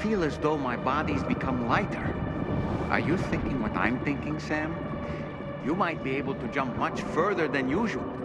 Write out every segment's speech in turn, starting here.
feel as though my body's become lighter. Are you thinking what I'm thinking, Sam? You might be able to jump much further than usual.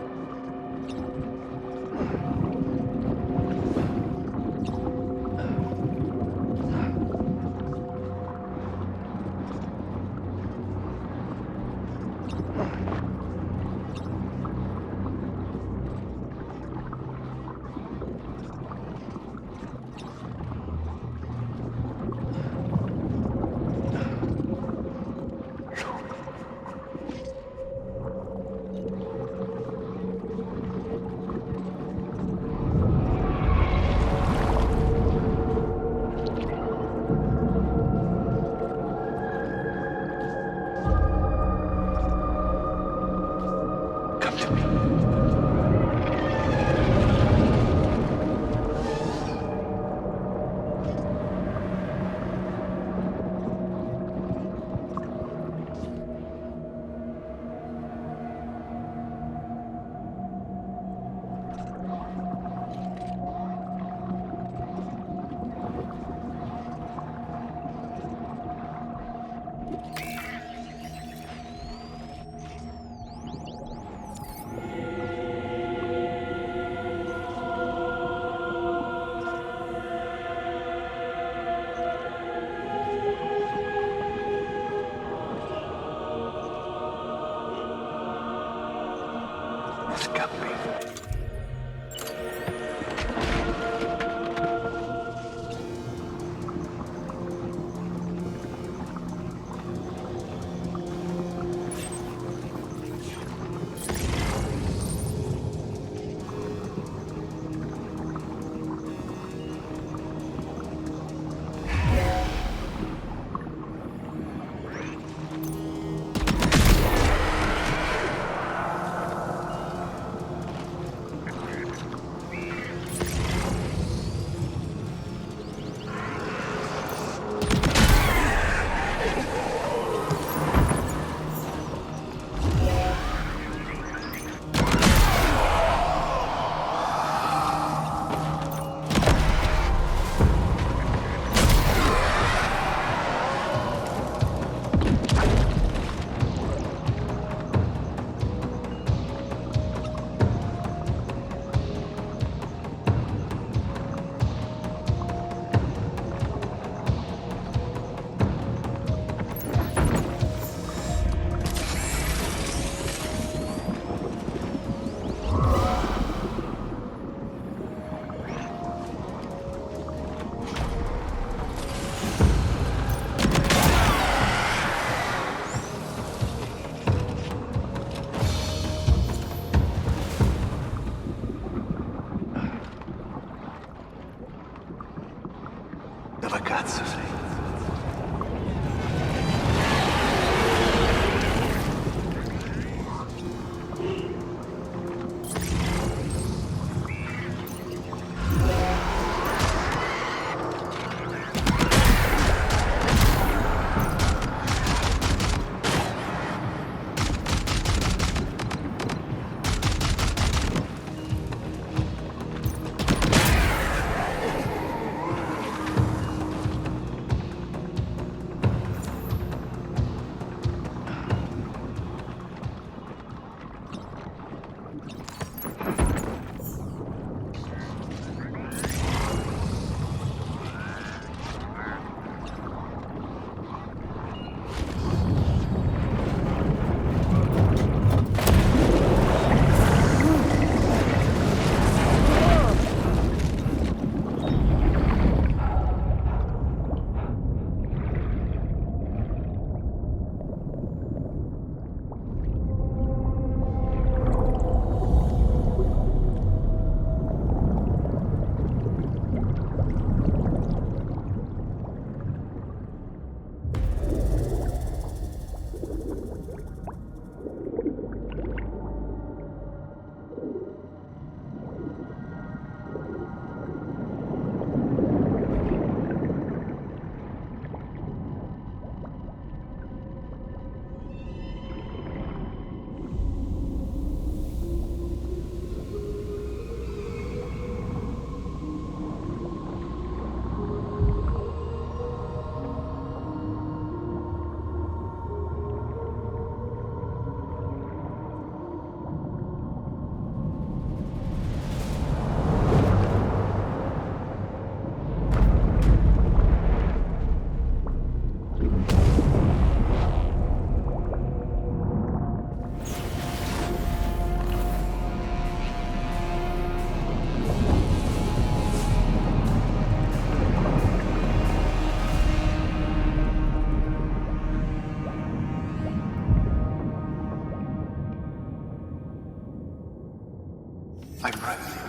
I promise you.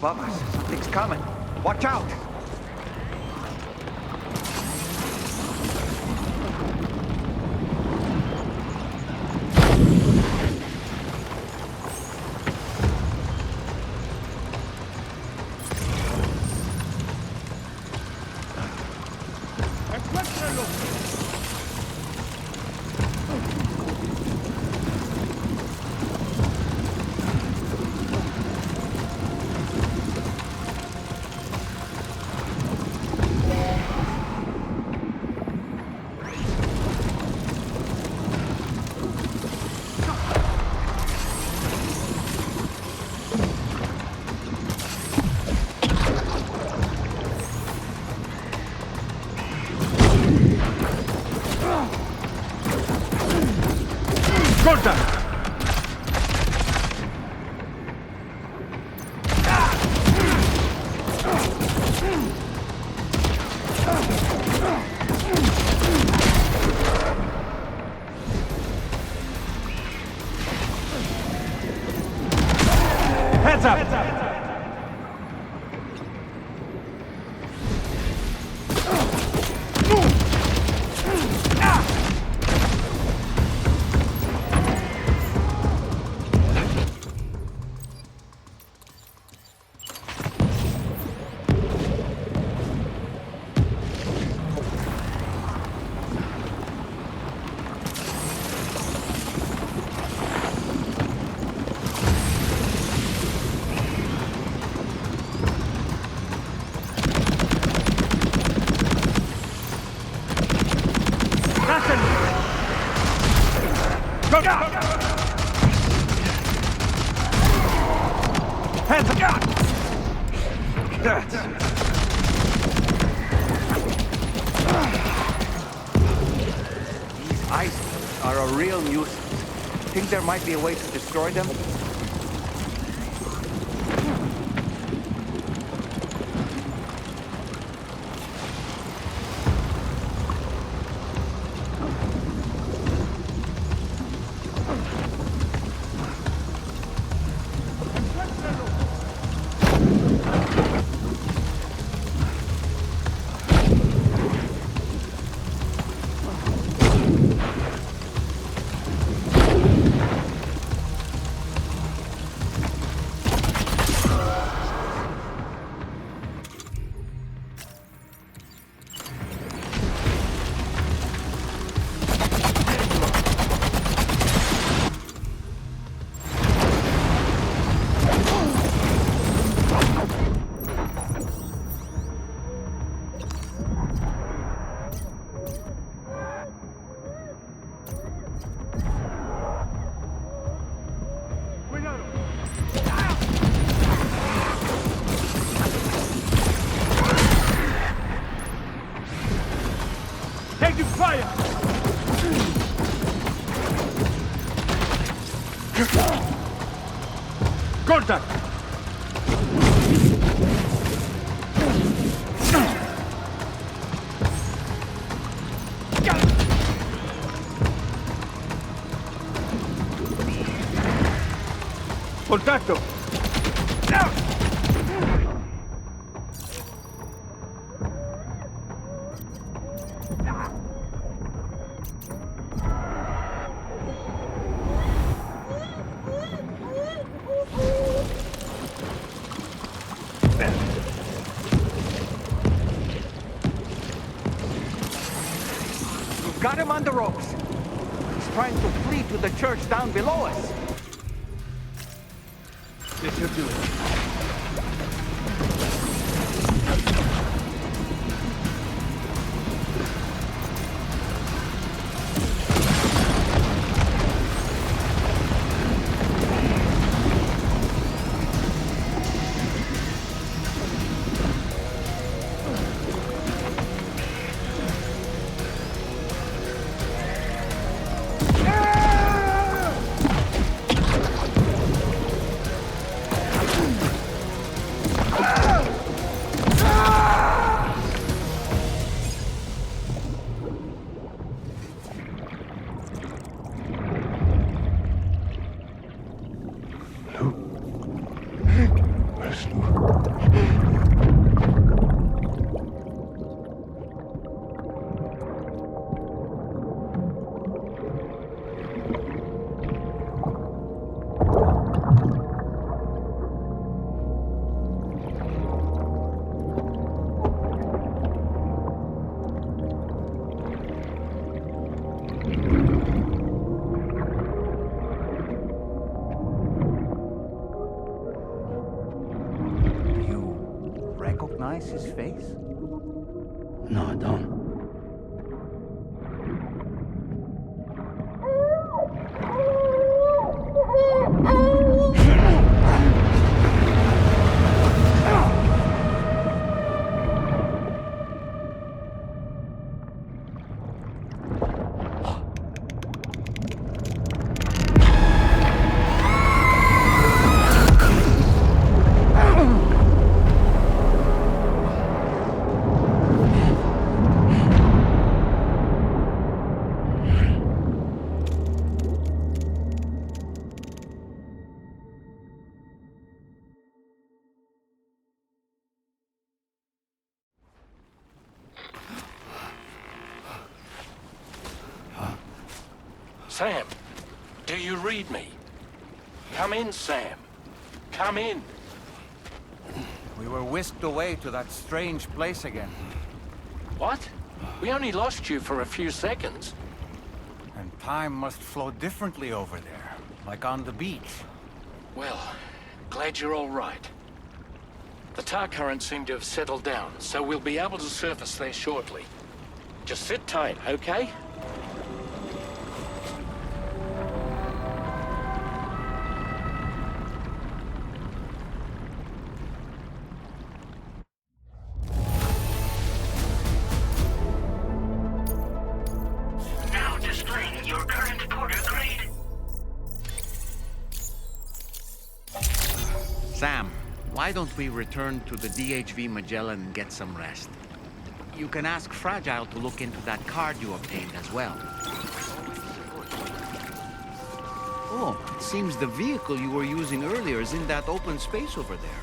Above us, something's coming. Watch out! Heads up! Hands up! These islands are a real nuisance. Think there might be a way to destroy them? Taking fire! Contact! Contacto! Got him on the ropes. He's trying to flee to the church down below us. This should do it. His face? No, I don't. Sam, do you read me? Come in, Sam. Come in. We were whisked away to that strange place again. What? We only lost you for a few seconds. And time must flow differently over there, like on the beach. Well, glad you're all right. The tar currents seem to have settled down, so we'll be able to surface there shortly. Just sit tight, okay? Sam, why don't we return to the DHV Magellan and get some rest? You can ask Fragile to look into that card you obtained as well. Oh, it seems the vehicle you were using earlier is in that open space over there.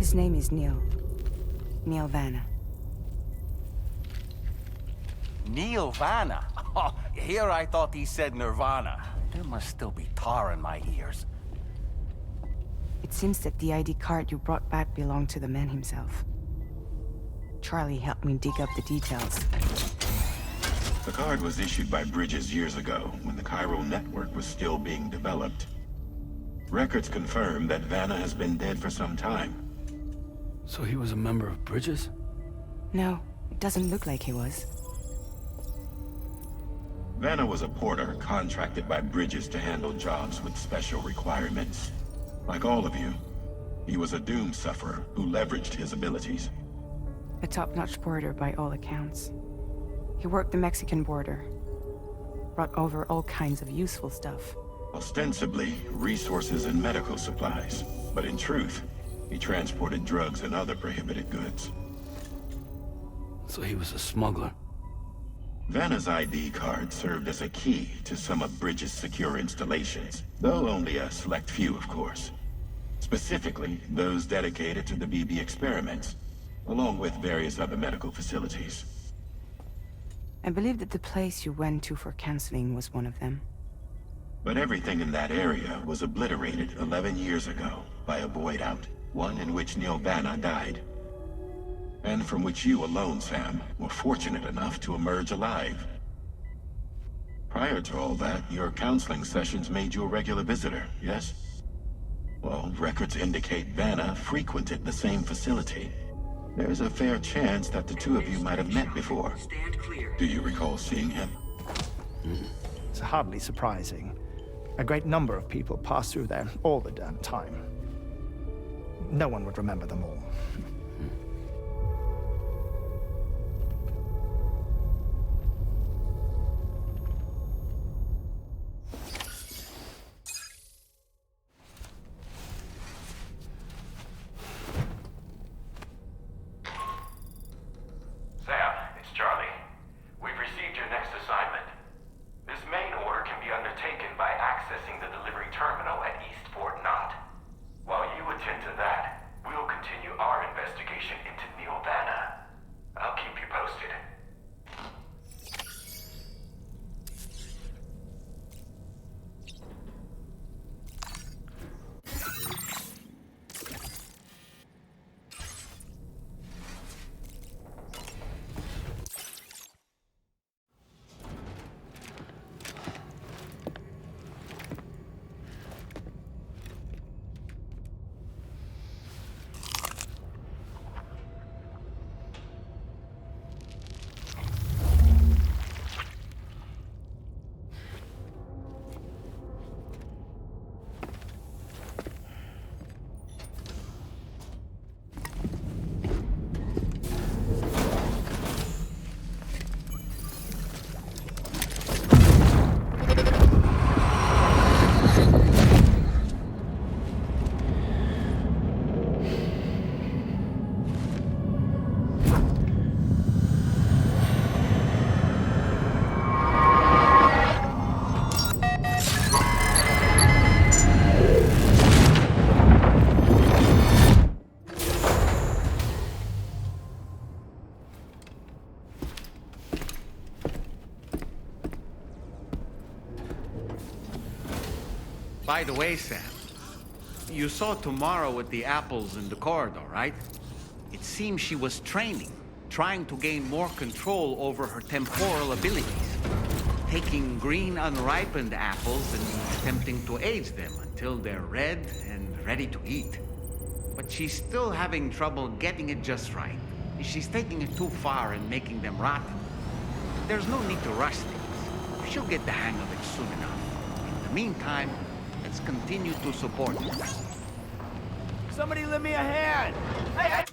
His name is Neil. Neil Vanna. Neil Vanna? Oh, here I thought he said Nirvana. There must still be tar in my ears. It seems that the ID card you brought back belonged to the man himself. Charlie helped me dig up the details. The card was issued by Bridges years ago, when the chiral network was still being developed. Records confirm that Vanna has been dead for some time. So he was a member of Bridges? No, it doesn't look like he was. Vanna was a porter contracted by Bridges to handle jobs with special requirements. Like all of you, he was a doom sufferer who leveraged his abilities. A top-notch porter by all accounts. He worked the Mexican border. Brought over all kinds of useful stuff. Ostensibly, resources and medical supplies. But in truth, he transported drugs and other prohibited goods. So he was a smuggler. Vanna's ID card served as a key to some of Bridges' secure installations, though only a select few, of course. Specifically, those dedicated to the BB experiments, along with various other medical facilities. I believe that the place you went to for counseling was one of them. But everything in that area was obliterated 11 years ago by a void out, one in which Neil Vanna died. And from which you alone, Sam, were fortunate enough to emerge alive. Prior to all that, your counseling sessions made you a regular visitor, yes? Well, records indicate Vanna frequented the same facility. There's a fair chance that the two of you might have met before. Do you recall seeing him? It's hardly surprising. A great number of people pass through there all the damn time. No one would remember them all. Sam, it's Charlie. We've received your next assignment. This main order can be undertaken by accessing the delivery terminal at East Fort Knott. While you attend to that, we'll continue our investigation into Neil Vanna. I'll keep you posted. By the way, Sam, you saw Tomorrow with the apples in the corridor, right? It seems she was training, trying to gain more control over her temporal abilities. Taking green unripened apples and attempting to age them until they're red and ready to eat. But she's still having trouble getting it just right. She's taking it too far and making them rotten. There's no need to rush things. She'll get the hang of it soon enough. In the meantime, let's continue to support her. Somebody lend me a hand! Hey!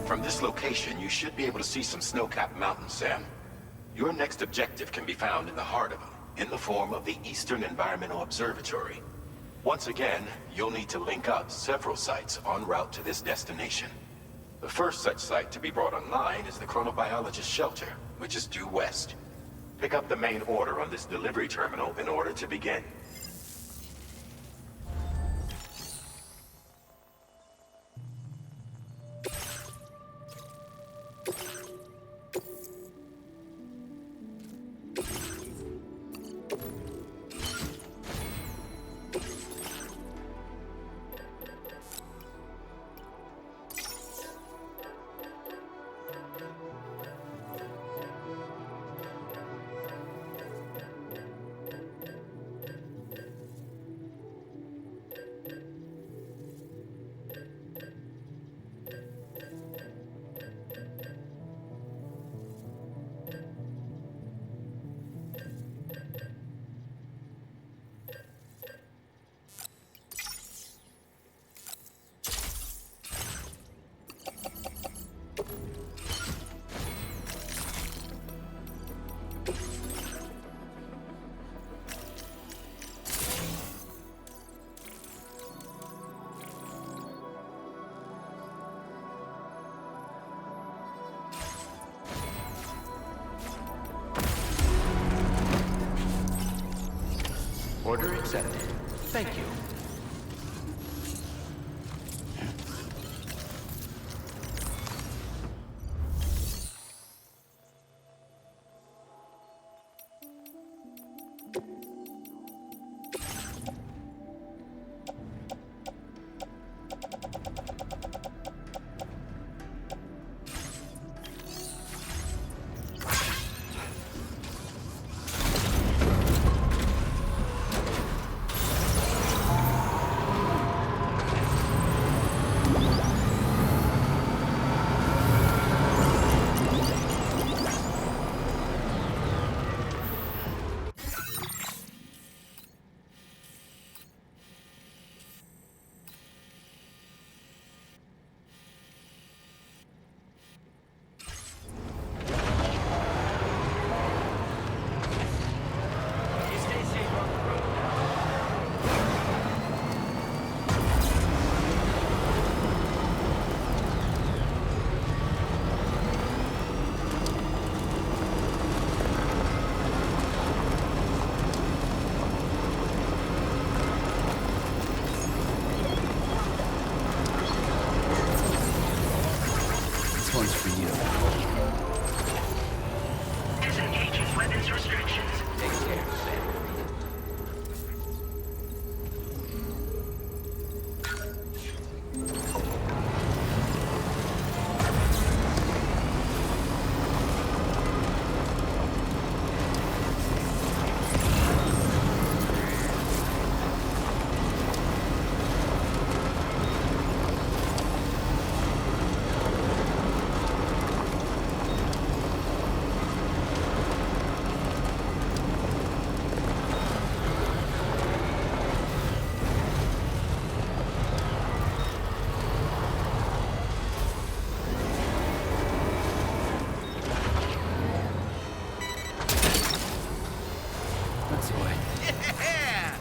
From this location, you should be able to see some snow-capped mountains, Sam. Your next objective can be found in the heart of them, in the form of the Eastern Environmental Observatory. Once again, you'll need to link up several sites en route to this destination. The first such site to be brought online is the chronobiologist shelter, which is due west. Pick up the main order on this delivery terminal in order to begin. Order accepted. Thank you. This one's for you. Disengaging weapons restrictions. Take care, Sam. That's the way. Yeah!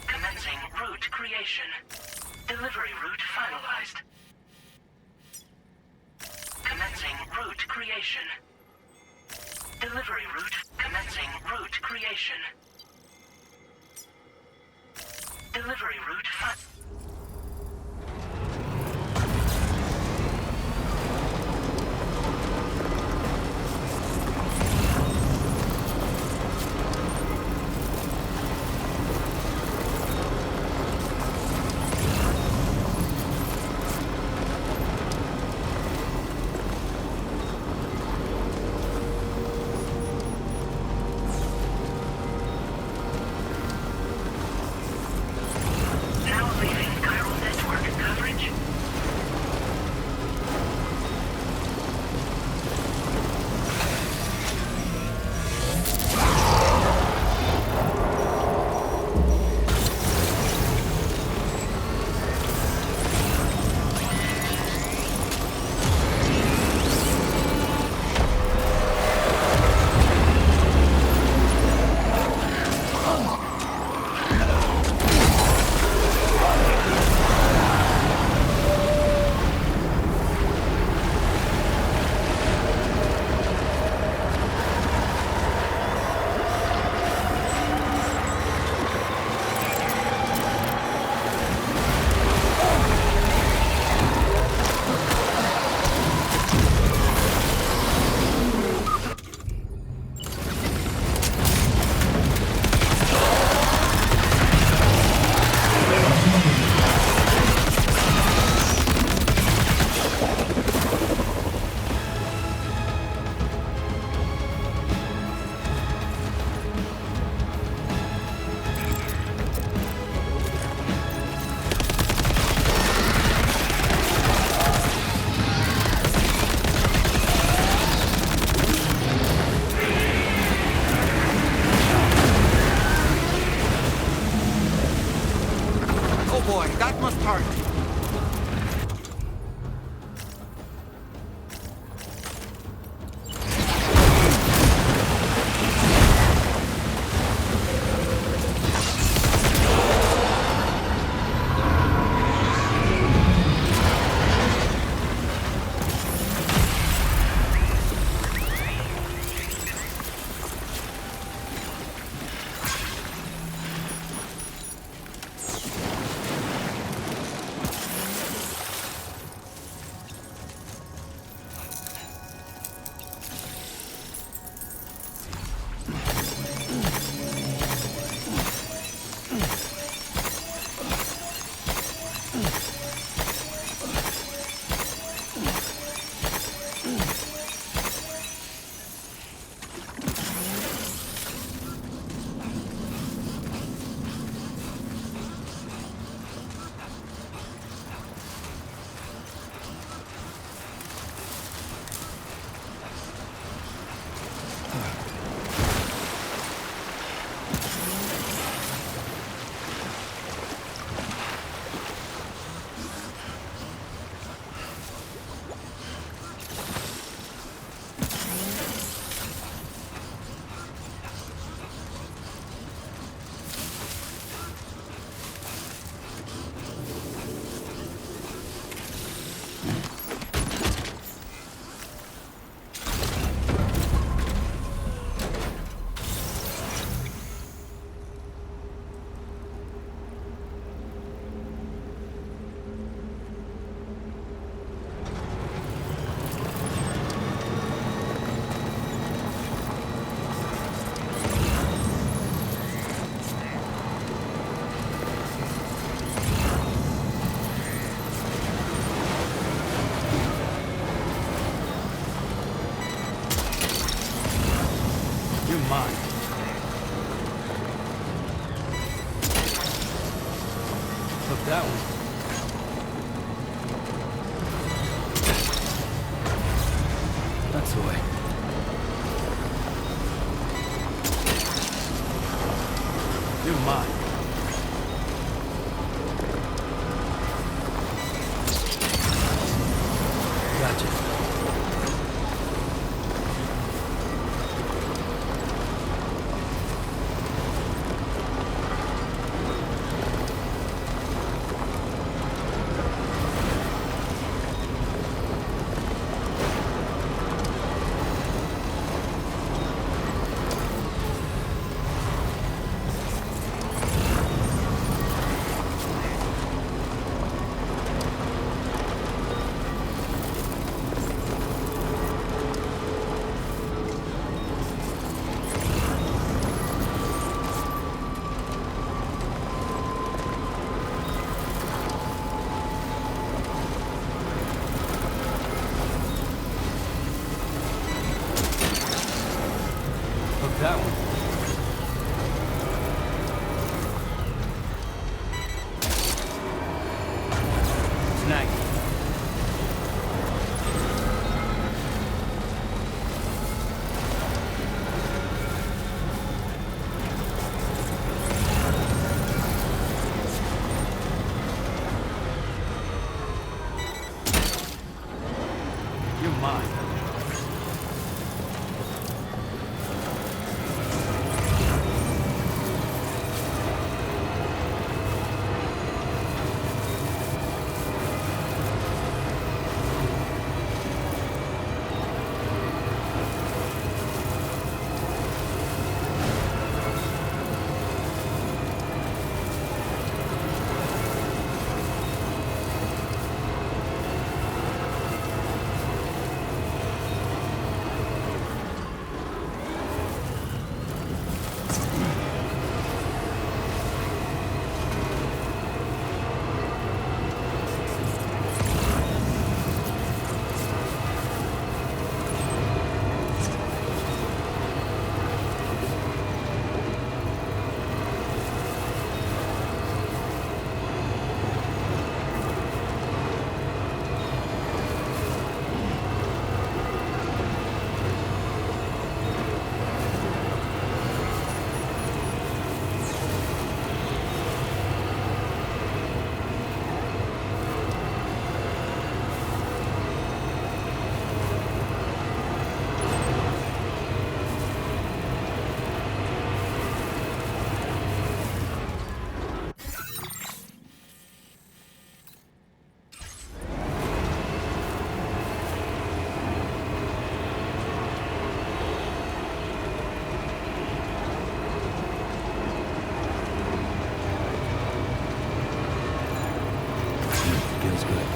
Commencing route creation. Delivery route finalized. Commencing route creation. Delivery route. Commencing route creation. Delivery route fi- Now leaving chiral network coverage. Oh boy, that must hurt. You're mine. Took that one. That's the way. You're mine. Gotcha. that one. Snag. You're mine. Feels good.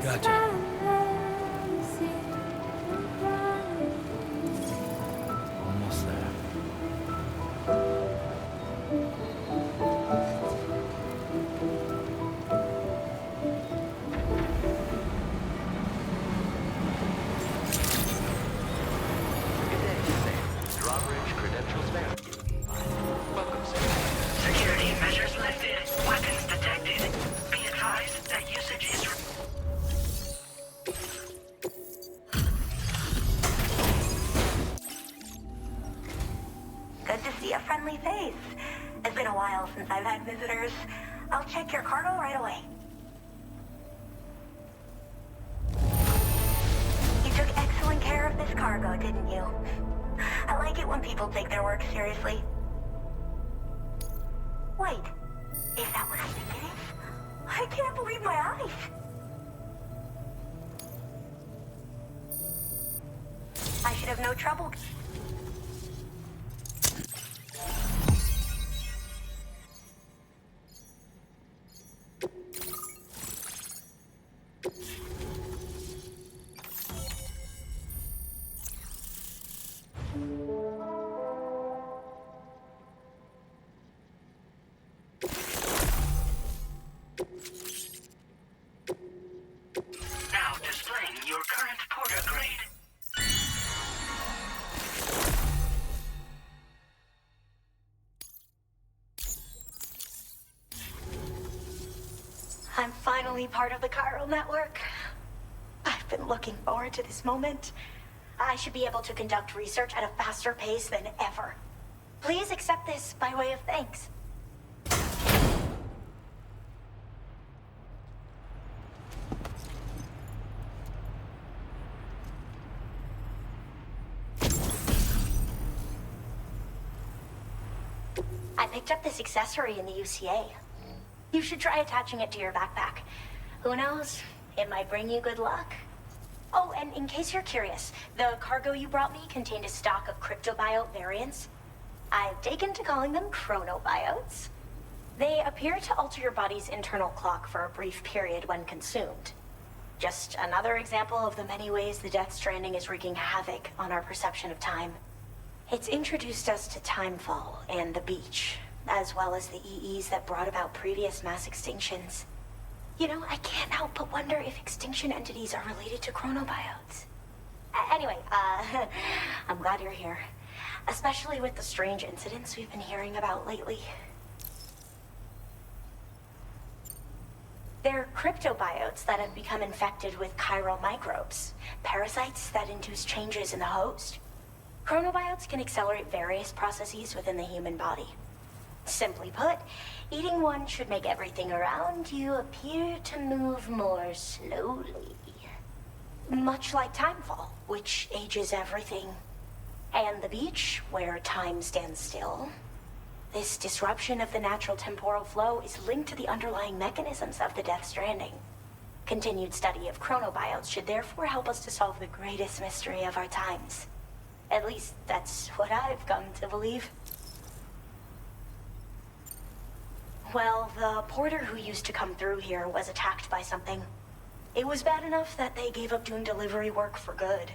Gotcha. Almost there. Security measures lifted. Weapons detected. Be advised that usage is... Good to see a friendly face. It's been a while since I've had visitors. I'll check your cargo right away. You took excellent care of this cargo, didn't you? I like it when people take their work seriously. Wait, is that what I think it is? I can't believe my eyes. I should have no trouble. Now displaying your current porter grade. I'm finally part of the chiral network. I've been looking forward to this moment. I should be able to conduct research at a faster pace than ever. Please accept this by way of thanks. I picked up this accessory in the UCA. You should try attaching it to your backpack. Who knows? It might bring you good luck. Oh, and in case you're curious, the cargo you brought me contained a stock of cryptobiote variants. I've taken to calling them chronobiotes. They appear to alter your body's internal clock for a brief period when consumed. Just another example of the many ways the Death Stranding is wreaking havoc on our perception of time. It's introduced us to Timefall and the beach, as well as the EEs that brought about previous mass extinctions. You know, I can't help but wonder if extinction entities are related to chronobiotes. Anyway, I'm glad you're here. Especially with the strange incidents we've been hearing about lately. They're cryptobiotes that have become infected with chiral microbes, parasites that induce changes in the host. Chronobiotes can accelerate various processes within the human body. Simply put, eating one should make everything around you appear to move more slowly. Much like Timefall, which ages everything. And the beach, where time stands still. This disruption of the natural temporal flow is linked to the underlying mechanisms of the Death Stranding. Continued study of chronobiotes should therefore help us to solve the greatest mystery of our times. At least, that's what I've come to believe. Well, the porter who used to come through here was attacked by something. It was bad enough that they gave up doing delivery work for good.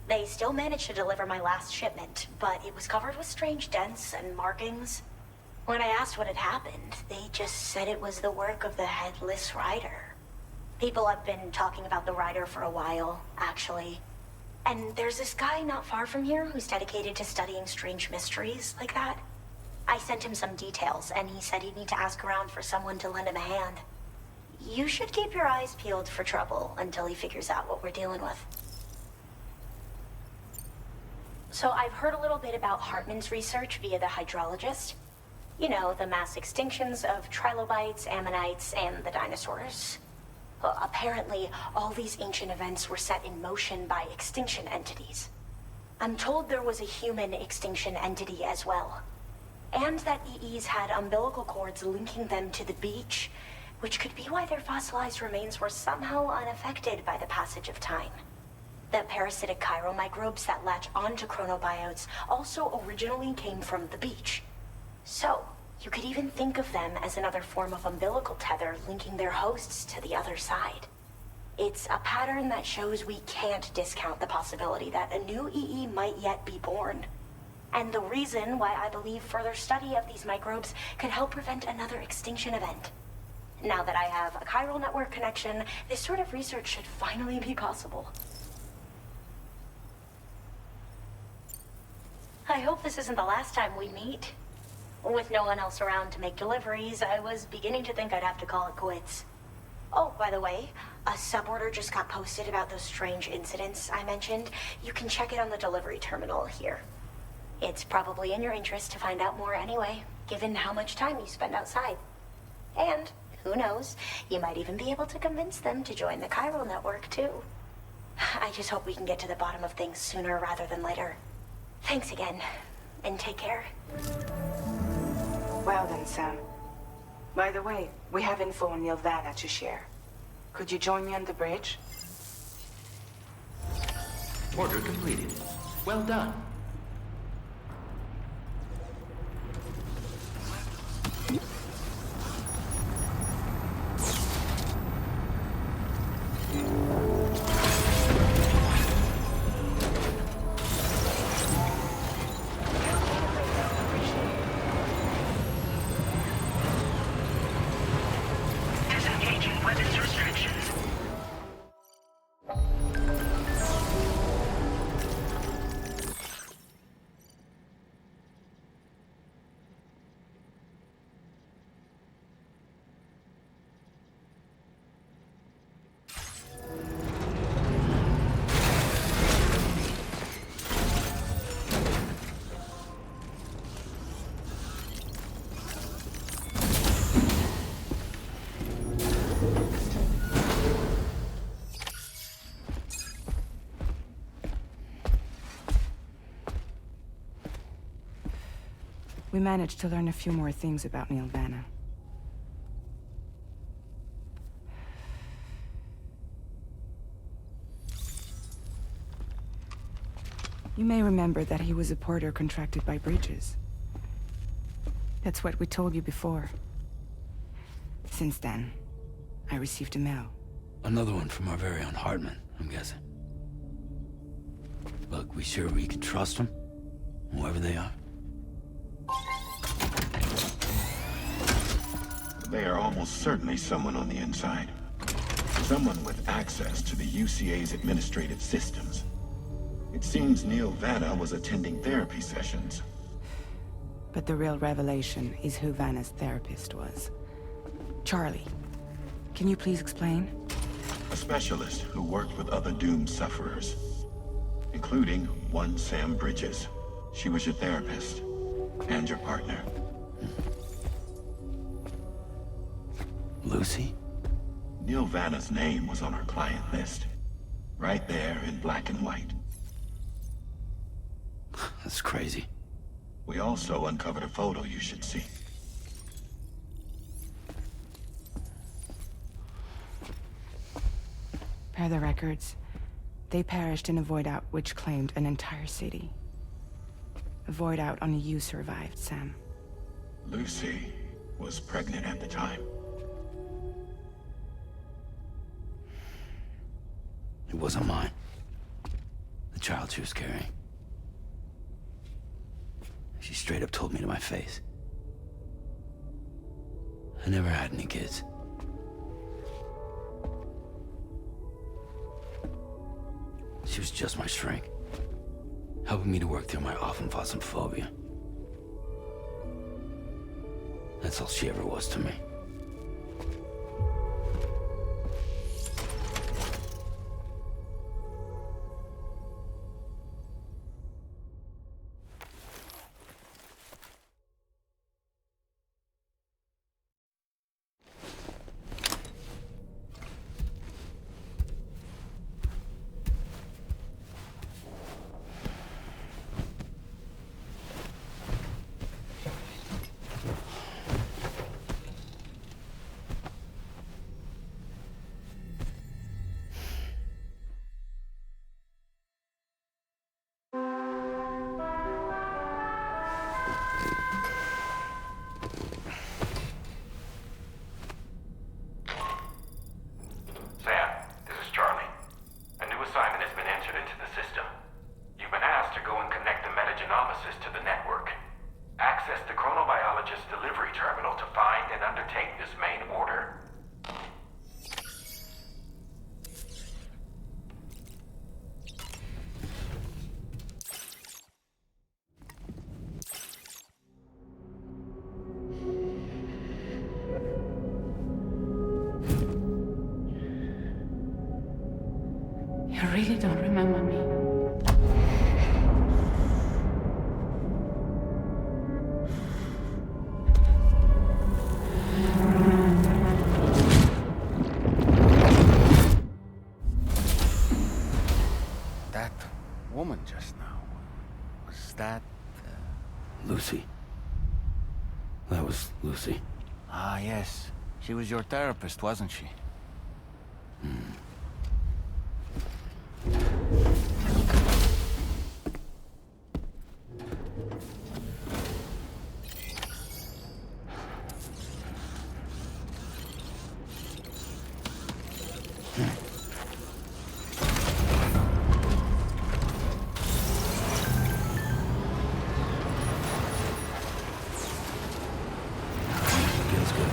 They still managed to deliver my last shipment, but it was covered with strange dents and markings. When I asked what had happened, they just said it was the work of the Headless Rider. People have been talking about the Rider for a while, actually. And there's this guy not far from here who's dedicated to studying strange mysteries like that. I sent him some details, and he said he'd need to ask around for someone to lend him a hand. You should keep your eyes peeled for trouble until he figures out what we're dealing with. So I've heard a little bit about Hartman's research via the hydrologist. You know, the mass extinctions of trilobites, ammonites, and the dinosaurs. Well, apparently, all these ancient events were set in motion by extinction entities. I'm told there was a human extinction entity as well. And that EEs had umbilical cords linking them to the beach, which could be why their fossilized remains were somehow unaffected by the passage of time. The parasitic chiral microbes that latch onto chronobiotes also originally came from the beach. So, you could even think of them as another form of umbilical tether linking their hosts to the other side. It's a pattern that shows we can't discount the possibility that a new EE might yet be born. And the reason why I believe further study of these microbes could help prevent another extinction event. Now that I have a chiral network connection, this sort of research should finally be possible. I hope this isn't the last time we meet. With no one else around to make deliveries, I was beginning to think I'd have to call it quits. Oh, by the way, a suborder just got posted about those strange incidents I mentioned. You can check it on the delivery terminal here. It's probably in your interest to find out more anyway, given how much time you spend outside. And, who knows, you might even be able to convince them to join the chiral network, too. I just hope we can get to the bottom of things sooner rather than later. Thanks again, and take care. Well then, Sam. By the way, we have info on Nilvana to share. Could you join me on the bridge? Order completed. Well done. We managed to learn a few more things about Nilvana. You may remember that he was a porter contracted by Bridges. That's what we told you before. Since then, I received a mail. Another one from our very own Hartman, I'm guessing. Look, we sure we can trust them? Whoever they are? They are almost certainly someone on the inside. Someone with access to the UCA's administrative systems. It seems Neil Vanna was attending therapy sessions. But the real revelation is who Vanna's therapist was. Charlie, can you please explain? A specialist who worked with other doomed sufferers, including one Sam Bridges. She was your therapist and your partner. Lucy? Neil Vanna's name was on her client list. Right there in black and white. That's crazy. We also uncovered a photo you should see. Per the records, they perished in a void out which claimed an entire city. A void out only you survived, Sam. Lucy was pregnant at the time. It wasn't mine. The child she was carrying. She straight up told me to my face. I never had any kids. She was just my shrink, helping me to work through my often phobia. That's all she ever was to me. You really don't remember me. That woman just now, was that... Lucy. That was Lucy. Ah, yes. She was your therapist, wasn't she? Feels good.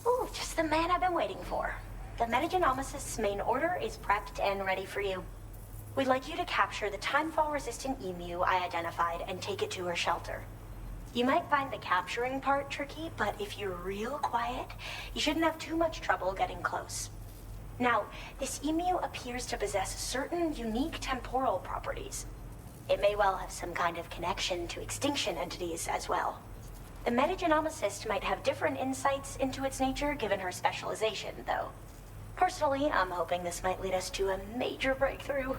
Ooh, just the man I've been waiting for. The Metagenomisys main order is prepped and ready for you. We'd like you to capture the timefall-resistant emu I identified and take it to her shelter. You might find the capturing part tricky, but if you're real quiet, you shouldn't have too much trouble getting close. Now, this emu appears to possess certain unique temporal properties. It may well have some kind of connection to extinction entities as well. The metagenomicist might have different insights into its nature given her specialization, though. Personally, I'm hoping this might lead us to a major breakthrough.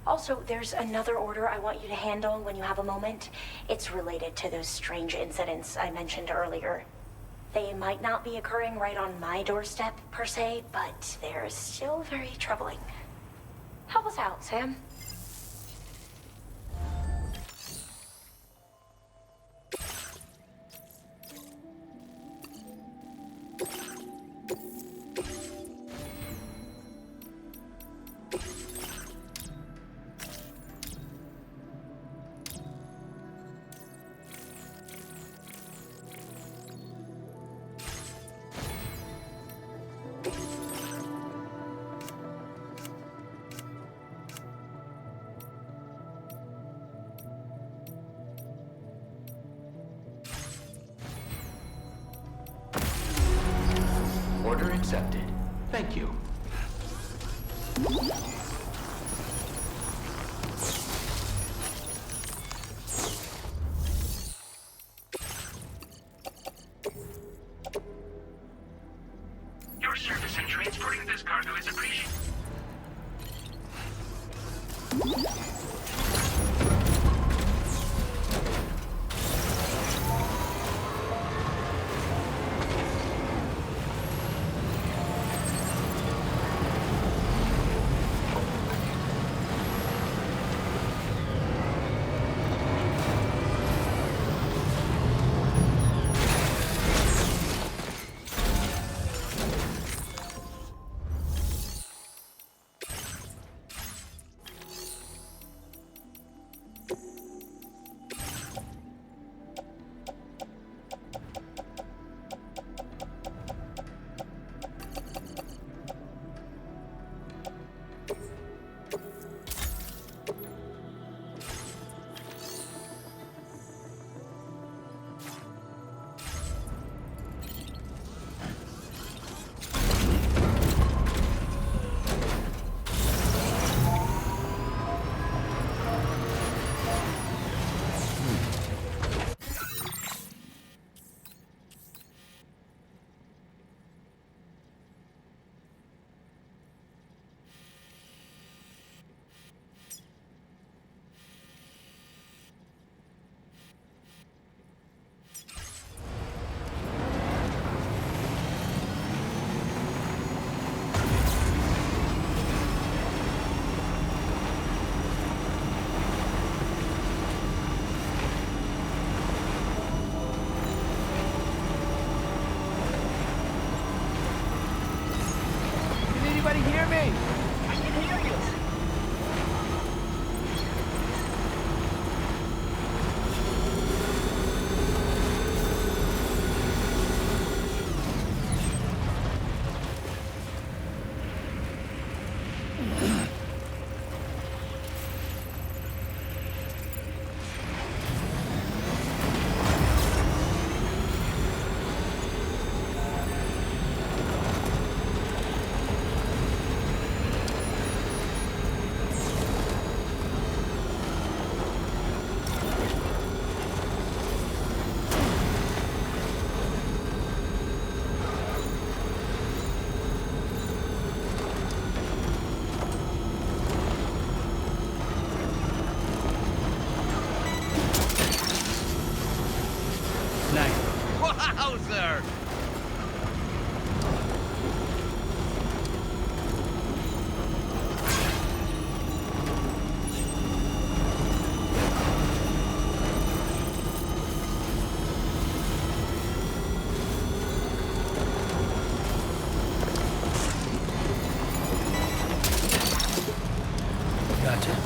Also, there's another order I want you to handle when you have a moment. It's related to those strange incidents I mentioned earlier. They might not be occurring right on my doorstep, per se, but they're still very troubling. Help us out, Sam. Order accepted. Thank you. Your service in transporting this cargo is appreciated. Anybody hear me? I can hear you. Wowzer! Gotcha.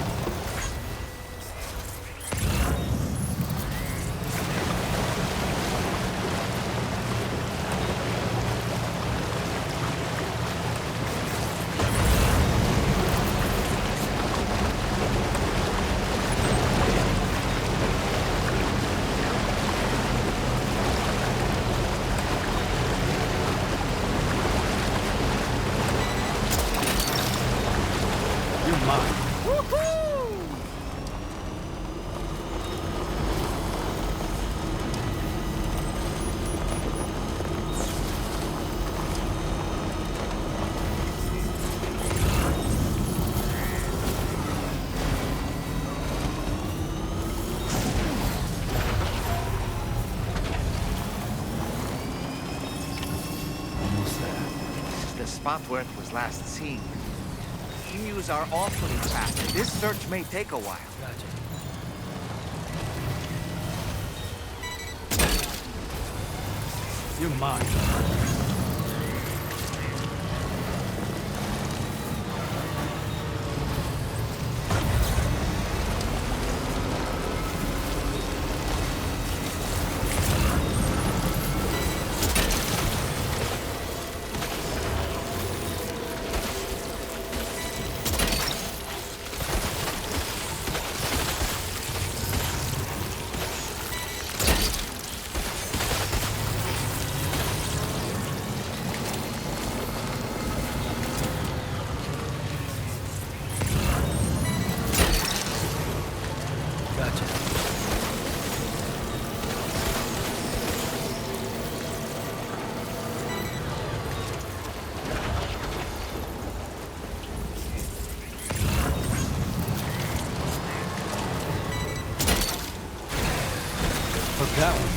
spot where it was last seen. Emus are awfully fast. This search may take a while. Gotcha. You're mine. That one.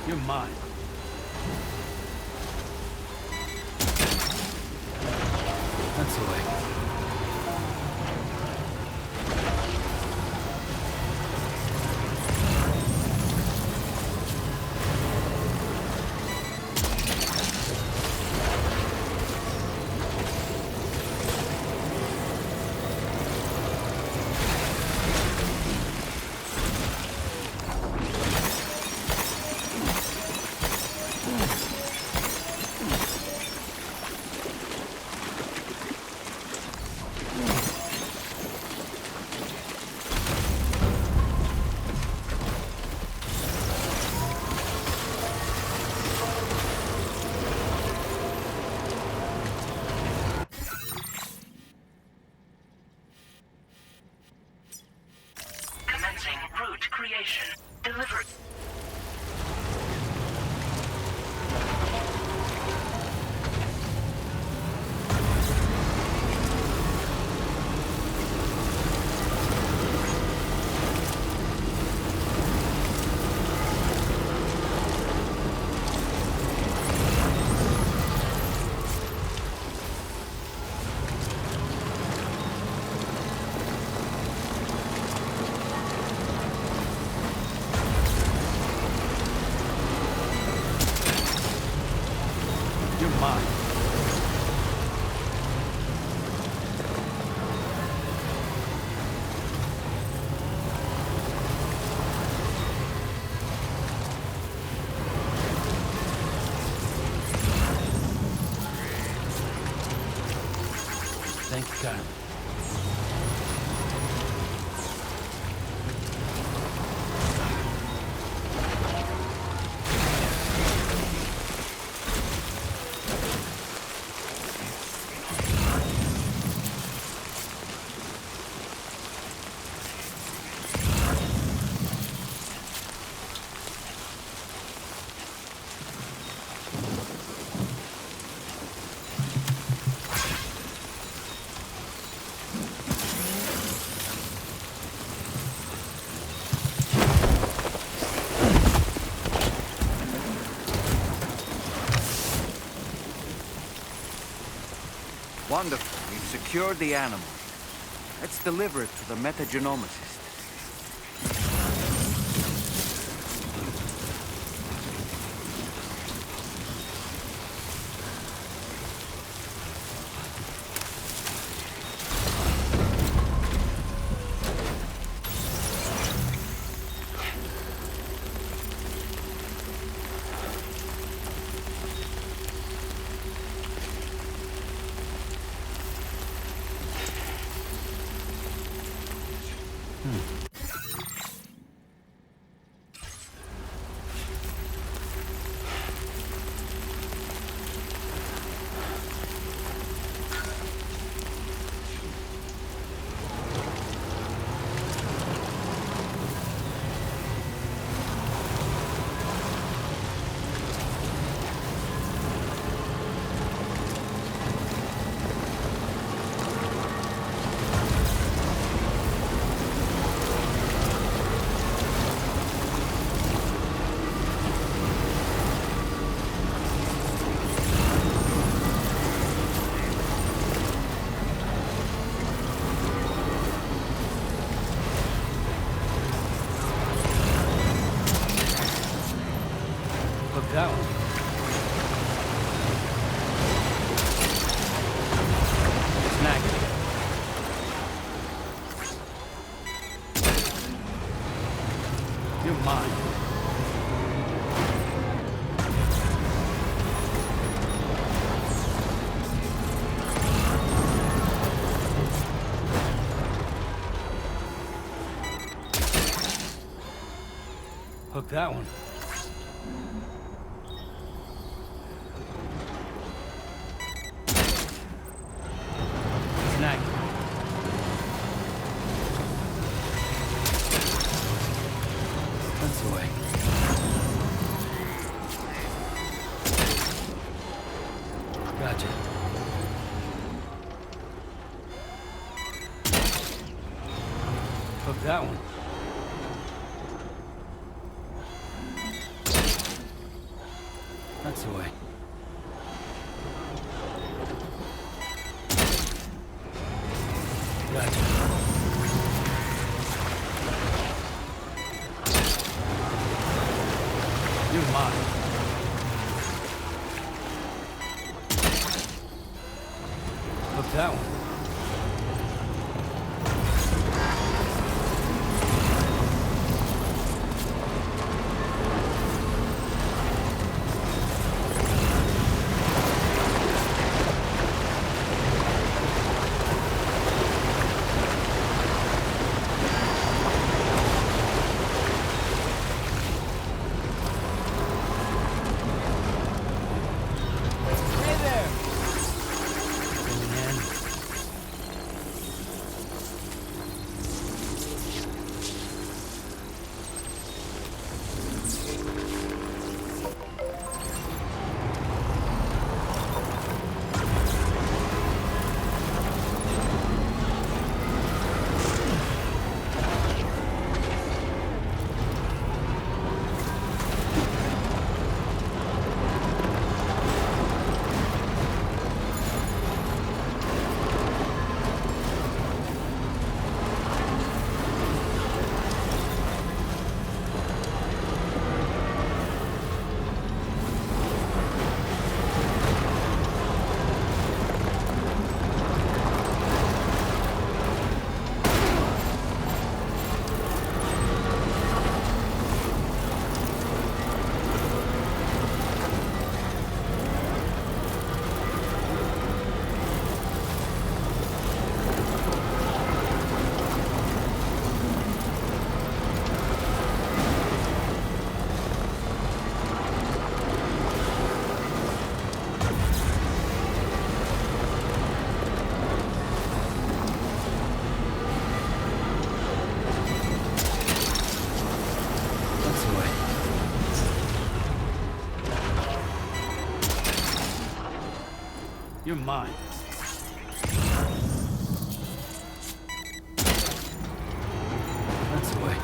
You're mine. That's the way. Commencing route creation. Delivery. You're mine. Thank you, Kyle. Wonderful. We've secured the animal. Let's deliver it to the metagenomicist. Fuck that one. Snag. That's the way. Gotcha. Fuck that one. That's the way. Gotcha. You're mine. Fuck that one. You're mine. That's the way.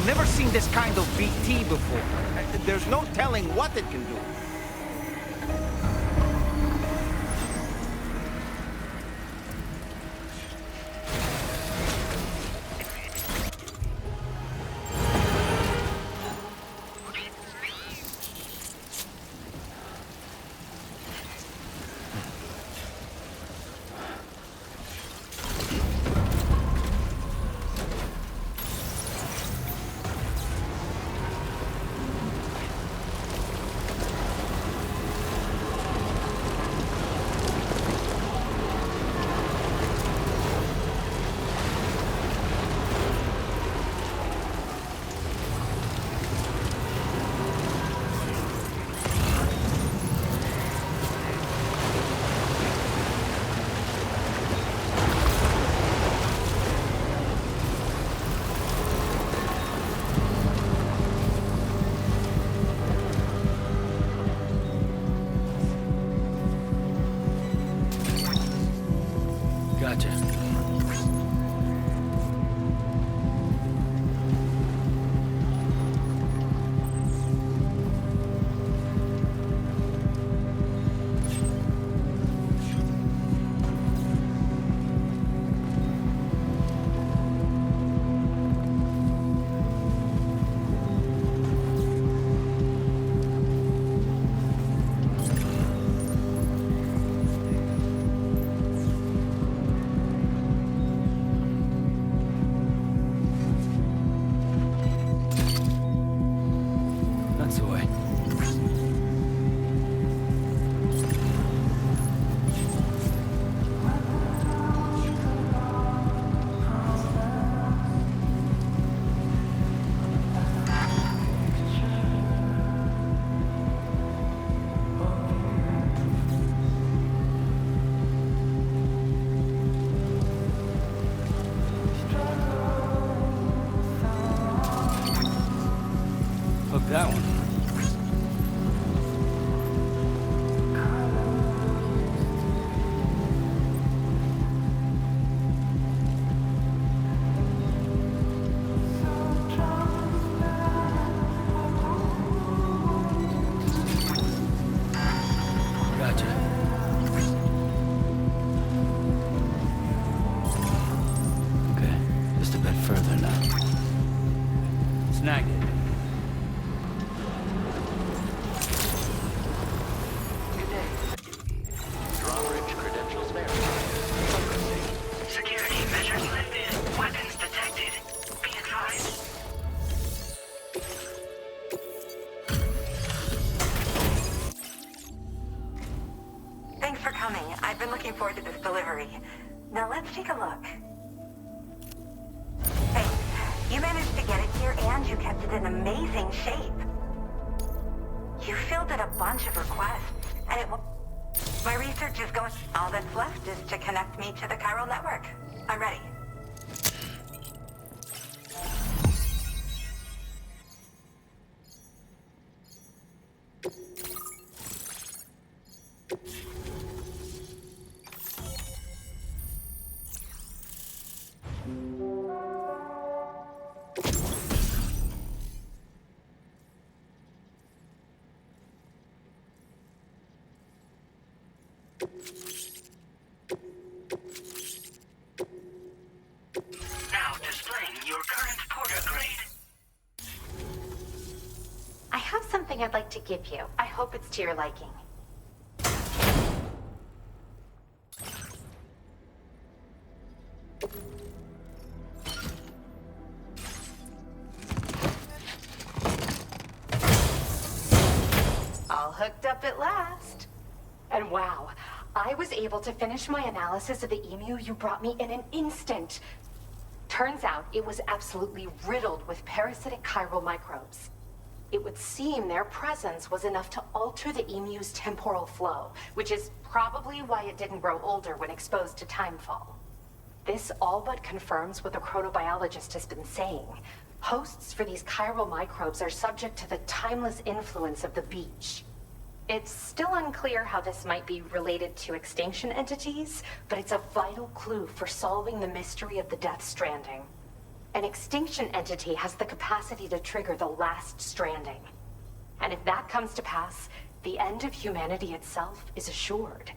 Never seen this kind of BT before. There's no telling what it can do. that one. Now let's take a look. Hey, you managed to get it here and you kept it in amazing shape. You fielded a bunch of requests, and it will... My research is going... All that's left is to connect me to the chiral network. I'm ready. Now displaying your current porter grade. I have something I'd like to give you. I hope it's to your liking. All hooked up at last. And wow, I was able to finish my analysis of the emu you brought me in an instant. Turns out it was absolutely riddled with parasitic chiral microbes. It would seem their presence was enough to alter the emu's temporal flow, which is probably why it didn't grow older when exposed to timefall. This all but confirms what the chronobiologist has been saying. Hosts for these chiral microbes are subject to the timeless influence of the beach. It's still unclear how this might be related to extinction entities, but it's a vital clue for solving the mystery of the Death Stranding. An extinction entity has the capacity to trigger the last stranding. And if that comes to pass, the end of humanity itself is assured.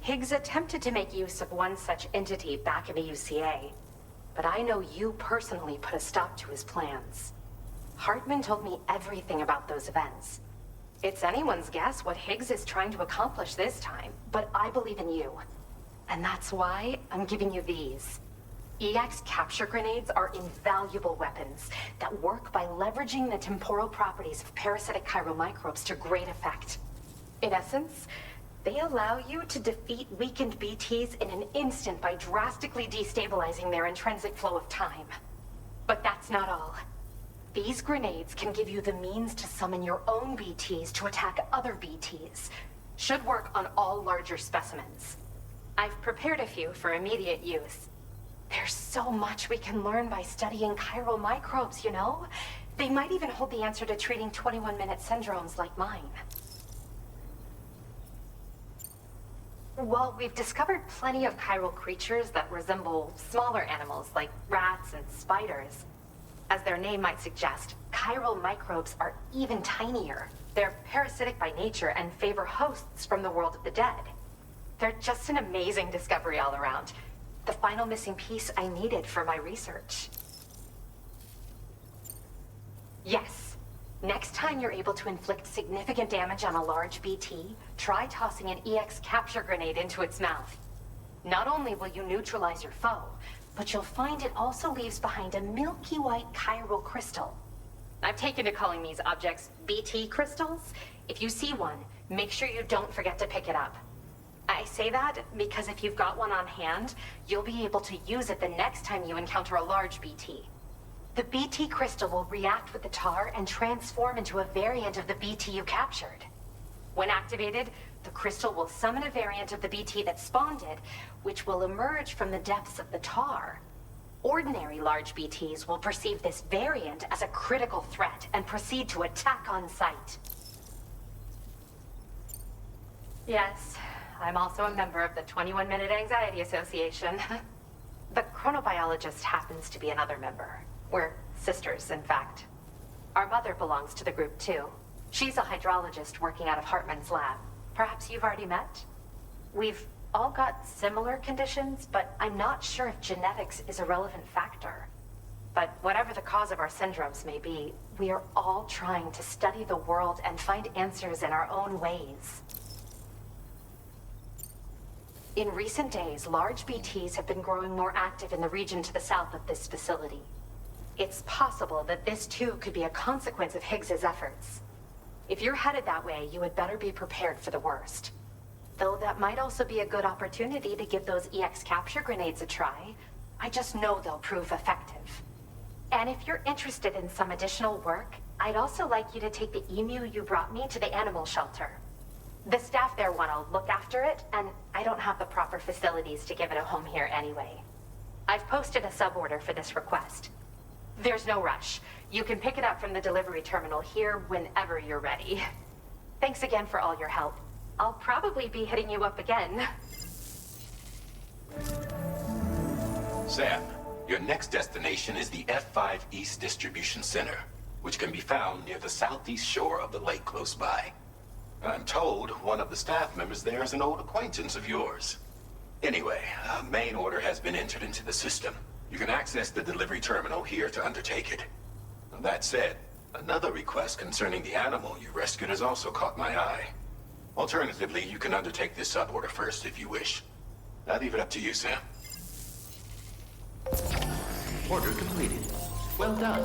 Higgs attempted to make use of one such entity back in the UCA, but I know you personally put a stop to his plans. Hartman told me everything about those events. It's anyone's guess what Higgs is trying to accomplish this time, but I believe in you. And that's why I'm giving you these. EX capture grenades are invaluable weapons that work by leveraging the temporal properties of parasitic chiral microbes to great effect. In essence, they allow you to defeat weakened BTs in an instant by drastically destabilizing their intrinsic flow of time. But that's not all. These grenades can give you the means to summon your own BTs to attack other BTs. Should work on all larger specimens. I've prepared a few for immediate use. There's so much we can learn by studying chiral microbes, you know? They might even hold the answer to treating 21-minute syndromes like mine. Well, we've discovered plenty of chiral creatures that resemble smaller animals like rats and spiders. As their name might suggest, chiral microbes are even tinier. They're parasitic by nature and favor hosts from the world of the dead. They're just an amazing discovery all around. The final missing piece I needed for my research. Yes. Next time you're able to inflict significant damage on a large BT, try tossing an EX capture grenade into its mouth. Not only will you neutralize your foe, but you'll find it also leaves behind a milky white chiral crystal. I've taken to calling these objects BT crystals. If you see one, make sure you don't forget to pick it up. I say that because if you've got one on hand, you'll be able to use it the next time you encounter a large BT. The BT crystal will react with the tar and transform into a variant of the BT you captured. When activated, the crystal will summon a variant of the BT that spawned it, which will emerge from the depths of the tar. Ordinary large BTs will perceive this variant as a critical threat and proceed to attack on sight. Yes, I'm also a member of the 21-Minute Anxiety Association. The chronobiologist happens to be another member. We're sisters, in fact. Our mother belongs to the group, too. She's a hydrologist working out of Hartman's lab. Perhaps you've already met? We've all got similar conditions, but I'm not sure if genetics is a relevant factor. But whatever the cause of our syndromes may be, we are all trying to study the world and find answers in our own ways. In recent days, large BTs have been growing more active in the region to the south of this facility. It's possible that this too could be a consequence of Higgs's efforts. If you're headed that way, you had better be prepared for the worst. Though that might also be a good opportunity to give those EX capture grenades a try. I just know they'll prove effective. And if you're interested in some additional work, I'd also like you to take the emu you brought me to the animal shelter. The staff there want to look after it, and I don't have the proper facilities to give it a home here anyway. I've posted a sub-order for this request. There's no rush. You can pick it up from the delivery terminal here whenever you're ready. Thanks again for all your help. I'll probably be hitting you up again. Sam, your next destination is the F5 East Distribution Center, which can be found near the southeast shore of the lake close by. I'm told one of the staff members there is an old acquaintance of yours. Anyway, a main order has been entered into the system. You can access the delivery terminal here to undertake it. That said, another request concerning the animal you rescued has also caught my eye. Alternatively, you can undertake this sub-order first if you wish. I leave it up to you, Sam. Order completed. Well done.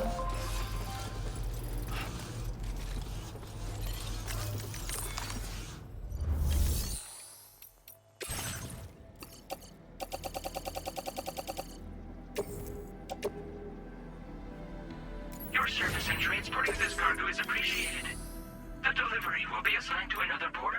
Your service in transporting this cargo is appreciated. The delivery will be assigned to another porter.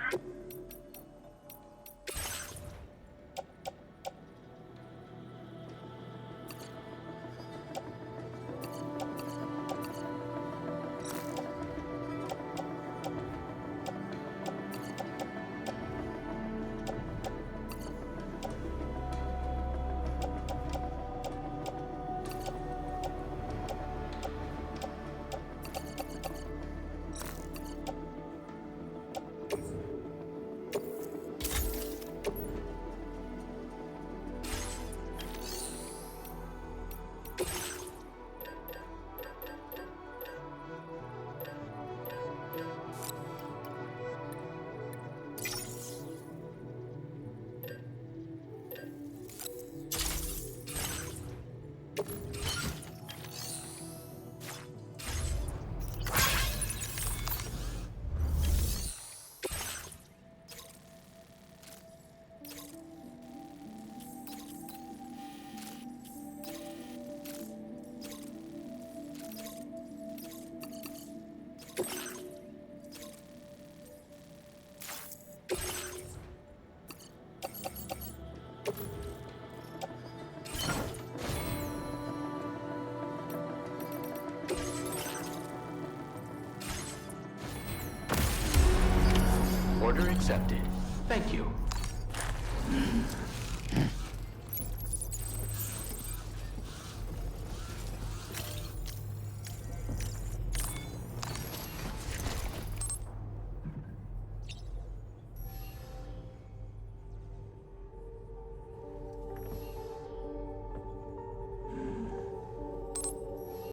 Order accepted. Thank you.